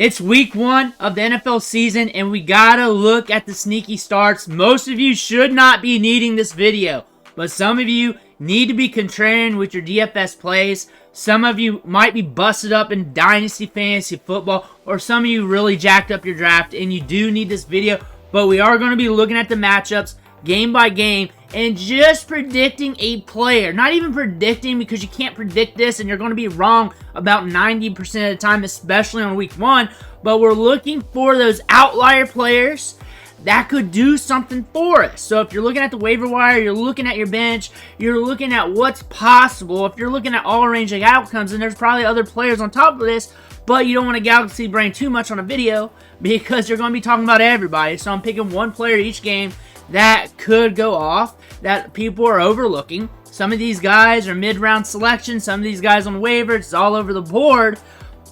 It's week 1 of the NFL season, and we gotta look at the sneaky starts. Most of you should not be needing this video, but some of you need to be contrarian with your DFS plays. Some of you might be busted up in Dynasty Fantasy Football, or some of you really jacked up your draft, and you do need this video. But we are going to be looking at the matchups game by game and just predicting a player. Not even predicting, because you can't predict this and you're going to be wrong about 90% of the time, especially on week 1. But we're looking for those outlier players that could do something for us. So if you're looking at the waiver wire, you're looking at your bench, you're looking at what's possible. If you're looking at all range of outcomes, and there's probably other players on top of this, but you don't want to galaxy brain too much on a video because you're going to be talking about everybody. So I'm picking one player each game that could go off, that people are overlooking. Some of these guys are mid-round selection, some of these guys on waivers, it's all over the board.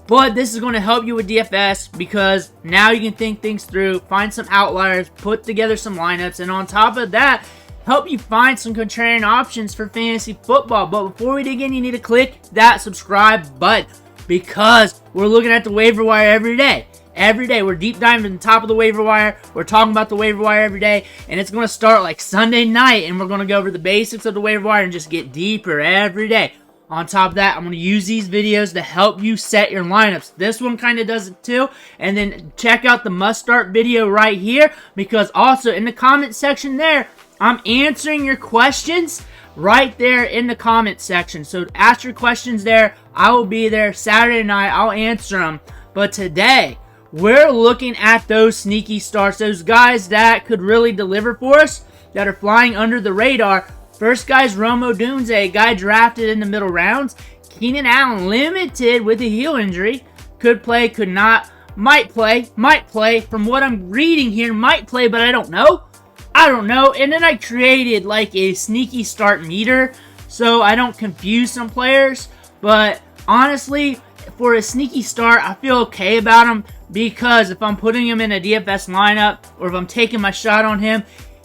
But this is going to help you with DFS because now you can think things through, find some outliers, put together some lineups, and on top of that, help you find some contrarian options for fantasy football. But before we dig in, you need to click that subscribe button because we're looking at the waiver wire every day. Every day, we're deep diving to the top of the waiver wire. We're talking about the waiver wire every day, and it's going to start like Sunday night, and we're going to go over the basics of the waiver wire and just get deeper every day. On top of that, I'm going to use these videos to help you set your lineups. This one kind of does it too. And then check out the must start video right here, because also in the comment section there, I'm answering your questions right there in the comment section. So ask your questions there. I will be there Saturday night. I'll answer them. But today, we're looking at those sneaky starts, those guys that could really deliver for us, that are flying under the radar. First guy's Rome Odunze, a guy drafted in the middle rounds. Keenan Allen, limited with a heel injury. Could play, could not. Might play. From what I'm reading here, might play, but I don't know. And then I created like a sneaky start meter so I don't confuse some players. But honestly, for a sneaky start, I feel okay about him because if I'm putting him in a DFS lineup or if I'm taking my shot on him,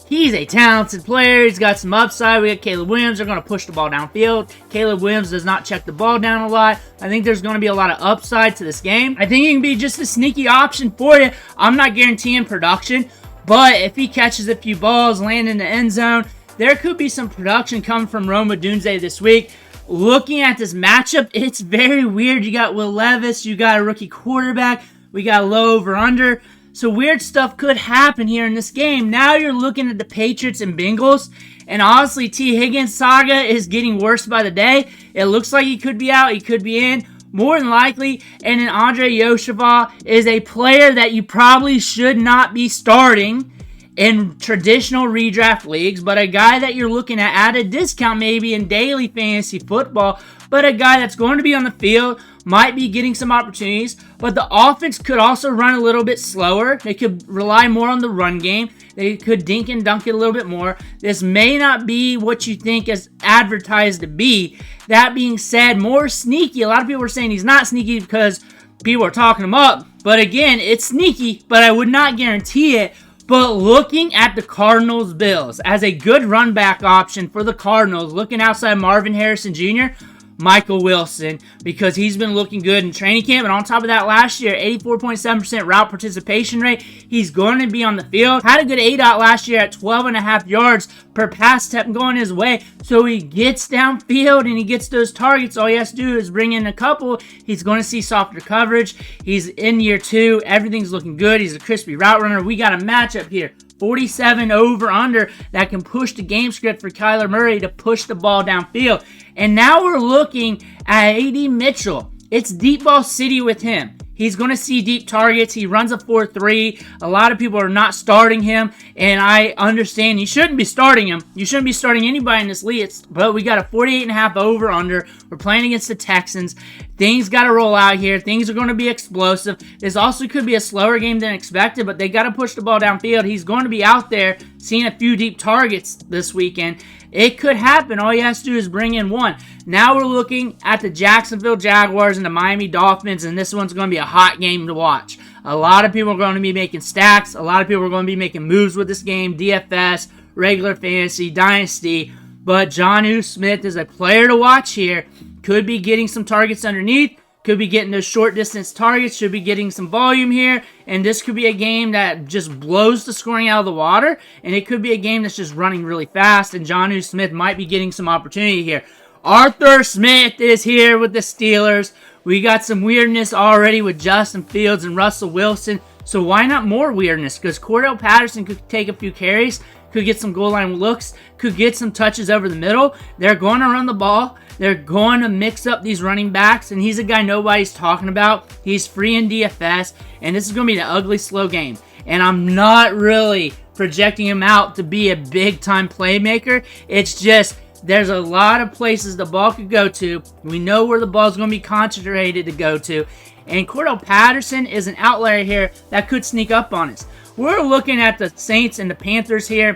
he's a talented player. He's got some upside. We got Caleb Williams. They're going to push the ball downfield. Caleb Williams does not check the ball down a lot. I think there's going to be a lot of upside to this game. I think he can be just a sneaky option for you. I'm not guaranteeing production, but if he catches a few balls, land in the end zone, there could be some production coming from Rome Odunze this week. Looking at this matchup, it's very weird. You got Will Levis. You got a rookie quarterback. We got low over-under. So weird stuff could happen here in this game. Now you're looking at the Patriots and Bengals. And honestly, T. Higgins saga is getting worse by the day. It looks like he could be out. He could be in. More than likely. And then Andre Yoshua is a player that you probably should not be starting in traditional redraft leagues, but a guy that you're looking at a discount maybe in daily fantasy football, but a guy that's going to be on the field, might be getting some opportunities, but the offense could also run a little bit slower. They could rely more on the run game. They could dink and dunk it a little bit more. This may not be what you think is advertised to be. That being said, more sneaky. A lot of people are saying he's not sneaky because people are talking him up, but again, it's sneaky, but I would not guarantee it. But looking at the Cardinals-Bills as a good run back option for the Cardinals, looking outside Marvin Harrison Jr., Michael Wilson, because he's been looking good in training camp. And on top of that, last year, 84.7% route participation rate. He's going to be on the field. Had a good ADOT last year at 12.5 yards per pass attempt going his way. So he gets downfield and he gets those targets. All he has to do is bring in a couple. He's going to see softer coverage. He's in year 2. Everything's looking good. He's a crispy route runner. We got a matchup here. 47 over-under that can push the game script for Kyler Murray to push the ball downfield. And now we're looking at A.D. Mitchell. It's deep ball city with him. He's going to see deep targets. He runs a 4.3. A lot of people are not starting him, and I understand you shouldn't be starting him. You shouldn't be starting anybody in this league. But we got a 48.5 over-under. We're playing against the Texans. Things got to roll out here. Things are going to be explosive. This also could be a slower game than expected, but they got to push the ball downfield. He's going to be out there seeing a few deep targets this weekend. It could happen. All he has to do is bring in one. Now we're looking at the Jacksonville Jaguars and the Miami Dolphins, and this one's going to be a hot game to watch. A lot of people are going to be making stacks. A lot of people are going to be making moves with this game. DFS, regular fantasy, dynasty. But Jonnu Smith is a player to watch here. Could be getting some targets underneath. Could be getting those short distance targets, should be getting some volume here, and this could be a game that just blows the scoring out of the water, and it could be a game that's just running really fast, and Jonnu Smith might be getting some opportunity here. Arthur Smith is here with the Steelers. We got some weirdness already with Justin Fields and Russell Wilson, so why not more weirdness? Because Cordell Patterson could take a few carries, could get some goal line looks, could get some touches over the middle. They're going to run the ball. They're going to mix up these running backs, and he's a guy nobody's talking about. He's free in DFS, and this is going to be an ugly, slow game. And I'm not really projecting him out to be a big-time playmaker. It's just there's a lot of places the ball could go to. We know where the ball's going to be concentrated to go to. And Cordell Patterson is an outlier here that could sneak up on us. We're looking at the Saints and the Panthers here.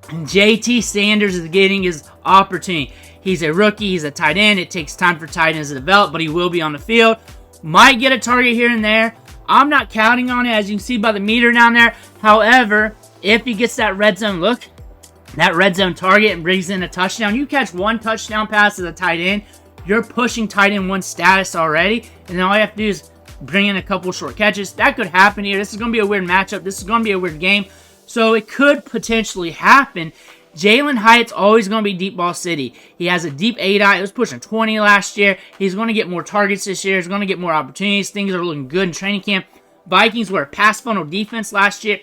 And JT Sanders is getting his opportunity. He's a rookie. He's a tight end. It takes time for tight ends to develop, but he will be on the field. Might get a target here and there. I'm not counting on it, as you can see by the meter down there. However, if he gets that red zone look, that red zone target, and brings in a touchdown, you catch one touchdown pass as a tight end, you're pushing tight end one status already, and then all you have to do is bring in a couple short catches. That could happen here. This is going to be a weird matchup. This is going to be a weird game. So it could potentially happen. Jalen Hyatt's always going to be deep ball city. He has a deep 8-eye. It was pushing 20 last year. He's going to get more targets this year. He's going to get more opportunities. Things are looking good in training camp. Vikings were a pass funnel defense last year.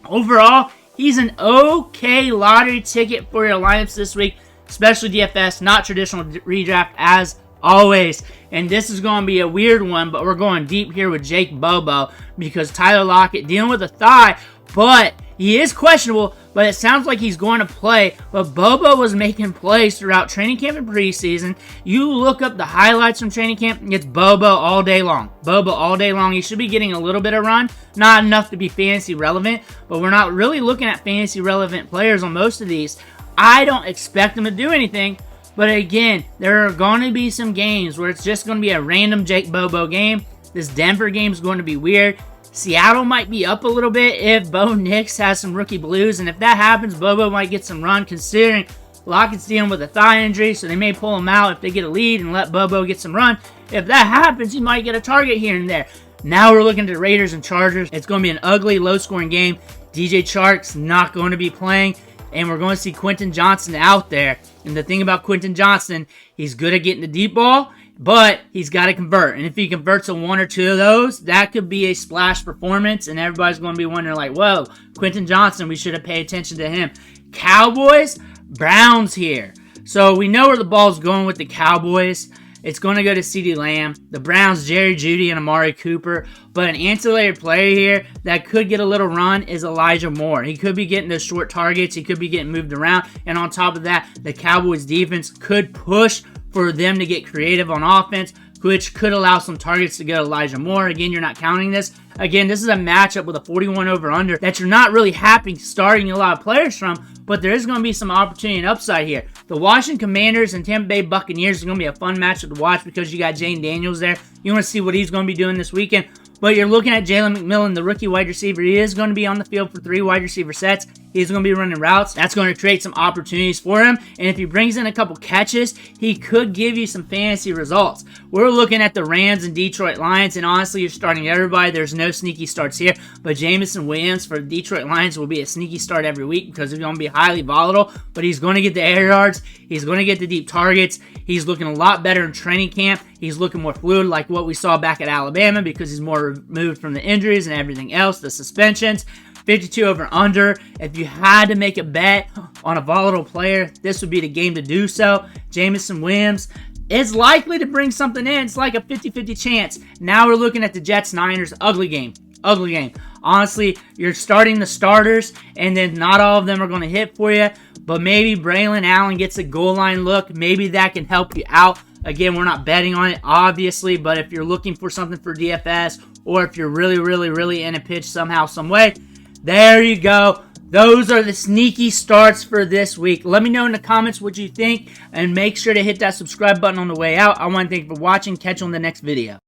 Overall, he's an okay lottery ticket for your lineups this week, especially DFS, not traditional redraft as always. And this is going to be a weird one, but we're going deep here with Jake Bobo because Tyler Lockett dealing with a thigh, but he is questionable, but it sounds like he's going to play. But Bobo was making plays throughout training camp and preseason. You look up the highlights from training camp, it's Bobo all day long. Bobo all day long. He should be getting a little bit of run. Not enough to be fantasy relevant, but we're not really looking at fantasy relevant players on most of these. I don't expect him to do anything. But again, there are going to be some games where it's just going to be a random Jake Bobo game. This Denver game is going to be weird. Seattle might be up a little bit if Bo Nix has some rookie blues. And if that happens, Bobo might get some run considering Lockett's dealing with a thigh injury. So they may pull him out if they get a lead and let Bobo get some run. If that happens, he might get a target here and there. Now we're looking at the Raiders and Chargers. It's going to be an ugly, low-scoring game. DJ Chark's not going to be playing. And we're going to see Quentin Johnson out there. And the thing about Quentin Johnson, he's good at getting the deep ball, but he's got to convert. And if he converts on one or two of those, that could be a splash performance. And everybody's going to be wondering like, whoa, Quentin Johnson, we should have paid attention to him. Cowboys, Browns here. So we know where the ball's going with the Cowboys. It's going to go to CeeDee Lamb. The Browns, Jerry Jeudy and Amari Cooper. But an ancillary player here that could get a little run is Elijah Moore. He could be getting those short targets. He could be getting moved around. And on top of that, the Cowboys defense could push for them to get creative on offense, which could allow some targets to go to Elijah Moore. Again, you're not counting this. Again, this is a matchup with a 41 over-under that you're not really happy starting a lot of players from, but there is going to be some opportunity and upside here. The Washington Commanders and Tampa Bay Buccaneers is going to be a fun matchup to watch because you got Jane Daniels there. You want to see what he's going to be doing this weekend. But you're looking at Jalen McMillan, the rookie wide receiver. He is going to be on the field for 3 wide receiver sets. He's going to be running routes. That's going to create some opportunities for him. And if he brings in a couple catches, he could give you some fantasy results. We're looking at the Rams and Detroit Lions. And honestly, you're starting everybody. There's no sneaky starts here. But Jameson Williams for the Detroit Lions will be a sneaky start every week because he's going to be highly volatile. But he's going to get the air yards. He's going to get the deep targets. He's looking a lot better in training camp. He's looking more fluid like what we saw back at Alabama because he's more removed from the injuries and everything else, the suspensions. 52 over under. If you had to make a bet on a volatile player, this would be the game to do so. Jameson Williams is likely to bring something in. It's like a 50-50 chance. Now we're looking at the Jets-Niners. Ugly game. Ugly game. Honestly, you're starting the starters, and then not all of them are going to hit for you. But maybe Braylon Allen gets a goal line look. Maybe that can help you out. Again, we're not betting on it, obviously. But if you're looking for something for DFS, or if you're really in a pitch somehow, some way, there you go. Those are the sneaky starts for this week. Let me know in the comments what you think, and make sure to hit that subscribe button on the way out. I want to thank you for watching. Catch you on the next video.